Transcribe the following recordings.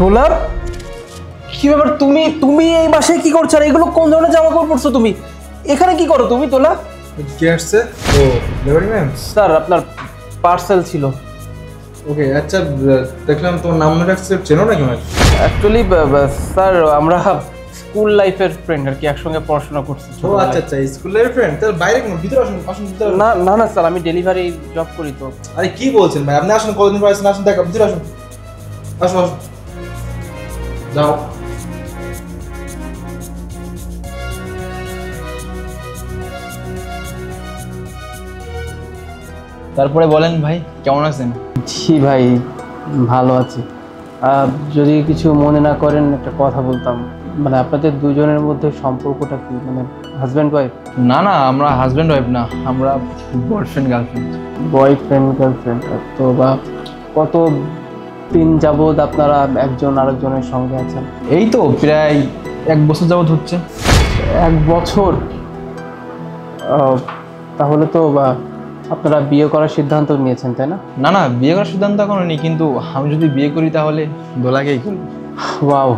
Dollar কি ব্যাপার? তুমি তুমি এই বাসায় কি করছো? আর এগুলো কোন ধরনের জামা কাপড় পরছো তুমি? এখানে কি করো তুমি তোলা? কি আসছে? ও ডেলিভারি ম্যান। স্যার আপনার পার্সেল ছিল। ওকে আচ্ছা, দেখলাম তোমার নাম মনে রাখছে, চেনো নাকি আমাকে? অ্যাকচুয়ালি স্যার আমরা স্কুল লাইফের ফ্রেন্ড আর কি, একসঙ্গে পড়াশোনা করছি। ও আচ্ছা আচ্ছা, স্কুলের ফ্রেন্ড। তাহলে বাইরে কেন? ভিতরে আসুন, আসুন ভিতরে। না না না স্যার, আমি ডেলিভারি জব করি তো। আরে কি বলছেন ভাই? আপনি আসুন, কতদিন পর আসেন, আসুন দেখা, ভিতরে আসুন, আসুন আসুন, যাও। তারপরে বলেন ভাই, কেমন আছেন? জি ভাই, ভালো আছি। যদি কিছু মনে না করেন একটা কথা বলতাম। মানে আপনাদের দুজনের মধ্যে সম্পর্কটা কি, মানে হাজব্যান্ড ওয়াইফ? না না, আমরা হাজব্যান্ড ওয়াইফ না, আমরা বয়ফ্রেন্ড গার্লফ্রেন্ড। Boyfriend girlfriend. তো বা কত দিন যাবৎ আপনারা একজন আরেকজনের সঙ্গে আছেন? এই তো প্রায় 1 বছর যাবত হচ্ছে। 1 বছর? তাহলে তো আপনারা বিয়ে করার সিদ্ধান্ত নিয়েছেন, তাই না? না না, বিয়ে করার সিদ্ধান্ত এখনো নেই, কিন্তু আমি যদি বিয়ে করি তাহলে দোলাকেই করব। ওয়াও,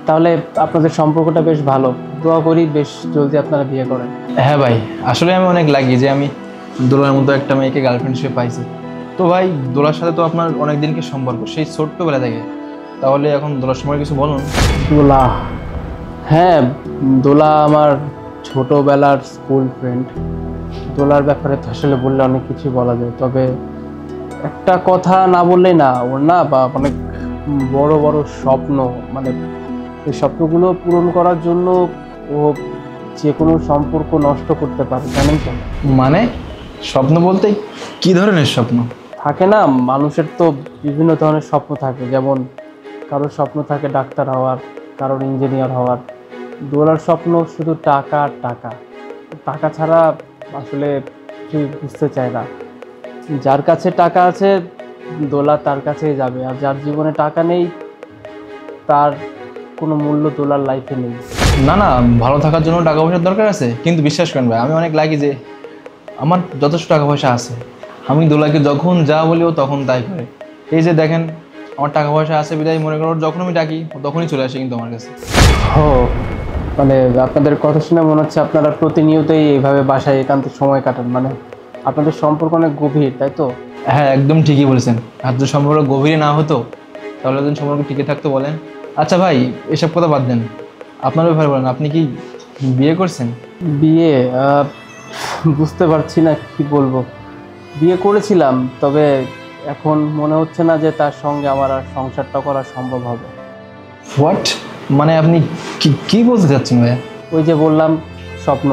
তাহলে আপনাদের সম্পর্কটা বেশ ভালো। দোয়া করি বেশ জলদি আপনারা বিয়ে করেন। হ্যাঁ ভাই, আসলে আমি অনেক লাগি যে আমি দোলার মতো একটা মেয়েকে গার্লফ্রেন্ড হিসেবে পাইছি। তো ভাই, দোলার সাথে তো আপনার অনেক দিনকে সম্পর্ক, সেই ছোট্টবেলা থেকে। তাহলে এখন দোলার সময় কিছু বলুন। দোলা? হ্যাঁ, দোলা আমার ছোটবেলার স্কুল ফ্রেন্ড। দোলার ব্যাপারে তো আসলে বললে অনেক কিছু বলা যায়, তবে একটা কথা না বললেই না, ওর না বা অনেক বড় বড় স্বপ্ন। মানে এই স্বপ্নগুলো পূরণ করার জন্য ও যে কোনো সম্পর্ক নষ্ট করতে পারে, জানেন তো? মানে স্বপ্ন বলতে কি ধরনের স্বপ্ন? থাকে না, মানুষের তো বিভিন্ন ধরনের স্বপ্ন থাকে। যেমন কারোর স্বপ্ন থাকে ডাক্তার হওয়ার, কারোর ইঞ্জিনিয়ার হওয়ার। দোলার স্বপ্ন শুধু টাকা আর টাকা। টাকা ছাড়া আসলে কিছুই বুঝতে চায় না। যার কাছে টাকা আছে দোলা তার কাছেই যাবে, আর যার জীবনে টাকা নেই তার কোনো মূল্য দোলার লাইফে নেই। না না, ভালো থাকার জন্য টাকা পয়সার দরকার আছে, কিন্তু বিশ্বাস করেন ভাই, আমি অনেক লাগি যে আমার যথেষ্ট টাকা পয়সা আছে। আমি দোলাকে যখন যা বলি ও তখন তাই করে। এই যে দেখেন, আমার টাকা পয়সা আছে বিদায় মনে করো যখন আমি ডাকি ও তখনই চলে আসে কিন্তু আমার কাছে। ও, মানে আপনাদের কথা শুনে মনে হচ্ছে আপনারা প্রতিনিয়তই এইভাবে বাসায় একান্তে সময় কাটান। মানে আপনাদের সম্পর্ক অনেক গভীর, তাই তো? হ্যাঁ, একদম ঠিকই বলেছেন। আর যদি সম্পর্ক গভীরে না হতো তাহলে যদি সম্পর্ক টিকে থাকতো বলেন? আচ্ছা ভাই, এসব কথা বাদ দেন, আপনার ব্যাপারে বলেন, আপনি কি বিয়ে করছেন? বিয়ে? বুঝতে পারছি না কি বলবো। বিয়ে করেছিলাম, তবে এখন মনে হচ্ছে না যে তার সঙ্গে আমার আর সংসারটা করা সম্ভব হবে। হোয়াট? মানে আপনি কি বলতে চাচ্ছেন ভাইয়া? ওই যে বললাম, স্বপ্ন।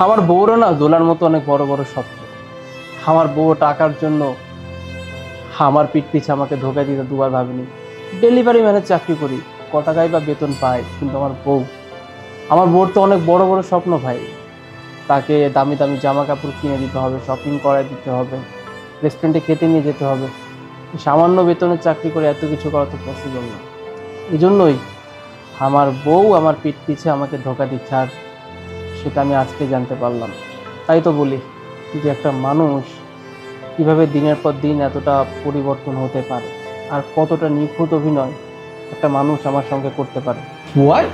আমার বউরও না দোলার মতো অনেক বড় বড় স্বপ্ন। আমার বউ টাকার জন্য আমার পিঠ পিছে আমাকে ধোকা দিতে দুবার ভাবিনি। ডেলিভারি ম্যানের চাকরি করি, ক টাকাই বা বেতন পাই, কিন্তু আমার বউর তো অনেক বড় বড় স্বপ্ন ভাই। তাকে দামি দামি জামা কাপড় কিনে দিতে হবে, শপিং করায় দিতে হবে, রেস্টুরেন্টে খেতে নিয়ে যেতে হবে। সামান্য বেতনের চাকরি করে এত কিছু করা তো পসিবল না। এই জন্যই আমার বউ আমার পিঠ পিছে আমাকে ধোকা দিচ্ছে, আর সেটা আমি আজকে জানতে পারলাম। তাই তো বলি যে একটা মানুষ কীভাবে দিনের পর দিন এতটা পরিবর্তন হতে পারে, আর কতটা নিখুঁত অভিনয় একটা মানুষ আমার সঙ্গে করতে পারে। হোয়াট?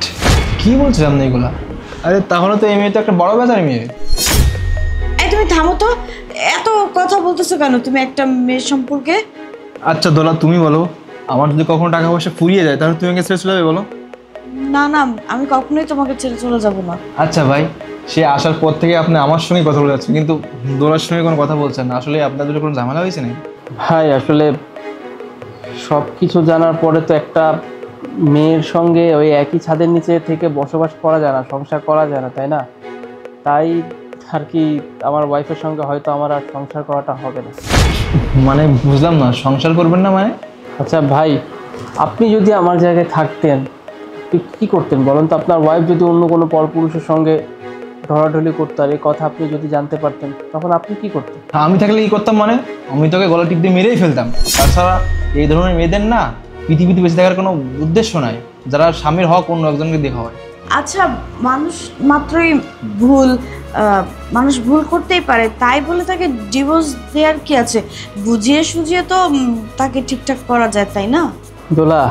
কি বলছেন আপনি এগুলা? আরে তাহলে তো এই মেয়ে তো একটা বড় বেচার মেয়ে। এই তুমি থামো তো, এত কথা বলতেছো কেন তুমি একটা মেয়ের সম্পর্কে? আচ্ছা দোলা, তুমি বলো, আমার যদি কখনো টাকা পয়সা ফুরিয়ে যায় তাহলে তুমি আমাকে ছেড়ে চলে যাবে বলো? না না, আমি কখনোই তোমাকে ছেড়ে চলে যাব না। আচ্ছা ভাই, সে আসার পর থেকে আপনি আমার সঙ্গে কথা বলে যাচ্ছেন, কিন্তু দোলার সঙ্গে কোনো কথা বলছেন না। আসলে আপনাদের কোনো ঝামেলা হয়েছে নাকি? ভাই আসলে সব কিছু জানার পরে তো একটা মেয়ের সঙ্গে ওই একই ছাদের নিচে থেকে বসবাস করা যায় না, সংসার করা যায় না, তাই না? তাই আর কি, আমার ওয়াইফের সঙ্গে হয়তো আমার আর সংসার করাটা হবে না। মানে বুঝলাম না, সংসার করবেন না মানে? আচ্ছা ভাই, আপনি যদি আমার জায়গায় থাকতেন আপনি কী করতেন বলেন তো? আপনার ওয়াইফ যদি অন্য কোনো পরপুরুষের সঙ্গে ঢলাঢলি করতো আর এই কথা আপনি যদি জানতে পারতেন, তখন আপনি কি করতেন? আমি থাকলে কি করতাম মানে? আমি তোকে গলা টিপ দিয়ে মেরেই ফেলতাম। তাছাড়া এই ধরনের মেয়েদের না পৃথিবীতে বেঁচে থাকার কোনো উদ্দেশ্য নাই, যারা স্বামীর হক অন্য একজনকে দেখা হয়। আচ্ছা, মানুষ মাত্রই ভুল, মানুষ ভুল করতেই পারে, তাই বলে তাকে ডিভোর্স দেওয়ার কি আছে? বুঝিয়ে সুঝিয়ে তো তাকে ঠিকঠাক করা যায়, তাই না? দোলা,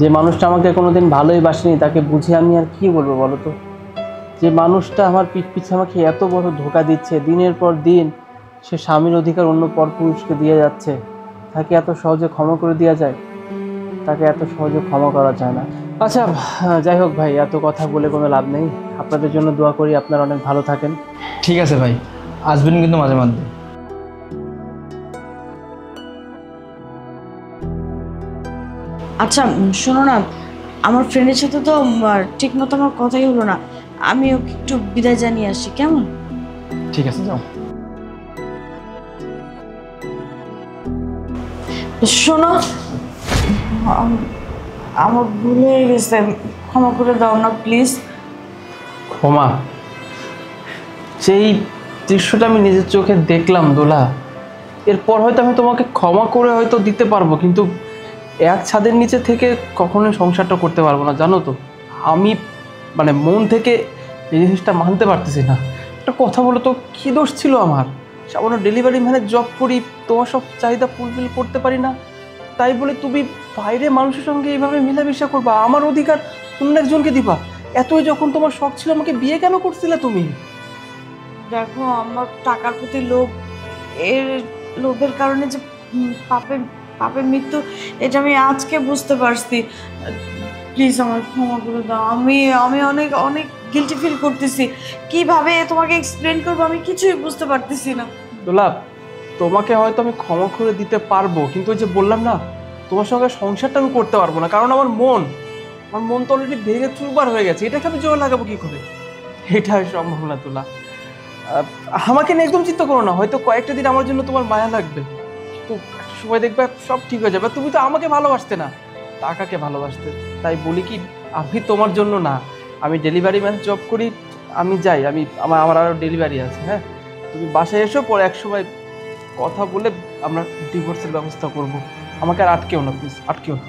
যে মানুষটা আমাকে কোনোদিন ভালোই বাসেনি তাকে বুঝে আমি আর কি বলবো বলো তো? যে মানুষটা আমার পিঠ পিছে আমাকে এত বড় ধোঁকা দিচ্ছে, দিনের পর দিন সে স্বামীর অধিকার অন্য পরপুরুষকে দিয়ে যাচ্ছে, তাকে এত সহজে ক্ষমা করে দেওয়া যায়? তাকে এত সহজে ক্ষমা করা যায় না। আচ্ছা, যাই হোক ভাই, এত কথা বলে কোনো লাভ নেই। আপনাদের জন্য দোয়া করি, আপনারা অনেক ভালো থাকেন। ঠিক আছে ভাই, আসবেন কিন্তু মাঝে মাঝে। আচ্ছা শোনো না, আমার ফ্রেন্ডের সাথে তো ঠিক মতো আমার কথাই হলো না, আমি ওকে একটু বিদায় জানিয়ে আসি, কেমন? ঠিক আছে, যাও। শোনো, আমার ভুল হয়ে গেছে, ক্ষমা করে দাও না প্লিজ। ক্ষমা? যেই দৃশ্যটা আমি নিজের চোখে দেখলাম দোলা, এরপর হয়তো আমি তোমাকে ক্ষমা করে হয়তো দিতে পারবো, কিন্তু এক ছাদের নিচে থেকে কখনোই সংসারটা করতে পারবো না, জানো তো? আমি মানে মন থেকে এই জিনিসটা মানতে পারতেছি না। একটা কথা বলো তো, কী দোষ ছিল আমার? সামান্য ডেলিভারি ম্যানের জব করি, তোমার সব চাহিদা ফুলফিল করতে পারি না, তাই বলে তুমি বাইরে মানুষের সঙ্গে এইভাবে মেলামেশা করবা, আমার অধিকার অন্য একজনকে দিবা? এতই যখন তোমার শখ ছিল, আমাকে বিয়ে কেন করছিলে তুমি? দেখো, আমার টাকার প্রতি লোভ, এর লোভের কারণে যে পাপে পাপে মৃত্যু, এটা আমি আজকে বুঝতে পারছি। প্লিজ আমার ক্ষমা করে দাও, আমি আমি অনেক অনেক গিল্টি ফিল করতেছি, কিভাবে তোমাকে এক্সপ্লেন করবো আমি কিছুই বুঝতে পারতেছি না। দোলা, তোমাকে হয়তো আমি ক্ষমা করে দিতে পারবো, কিন্তু ওই যে বললাম না, তোমার সঙ্গে সংসারটা আমি করতে পারবো না, কারণ আমার মন তো অলরেডি ভেঙে চুরবার হয়ে গেছে। এটাকে আমি জোর লাগাবো কি করে? এটা সম্ভব না দোলা। আমাকে নিয়ে একদম চিন্তা করো না, হয়তো কয়েকটা দিন আমার জন্য তোমার মায়া লাগবে, কিন্তু একটা সময় দেখবে সব ঠিক হয়ে যাবে। তুমি তো আমাকে ভালোবাসতে না, টাকাকে ভালোবাসতে। তাই বলি কি, আমি তোমার জন্য না, আমি ডেলিভারি ম্যান জব করি, আমি যাই, আমার আমার আরও ডেলিভারি আছে। হ্যাঁ, তুমি বাসায় এসো, পরে এক সময় কথা বলে আমরা ডিভোর্সের ব্যবস্থা করব। আমাকে আর আটকেও না, প্লিজ আটকেও না।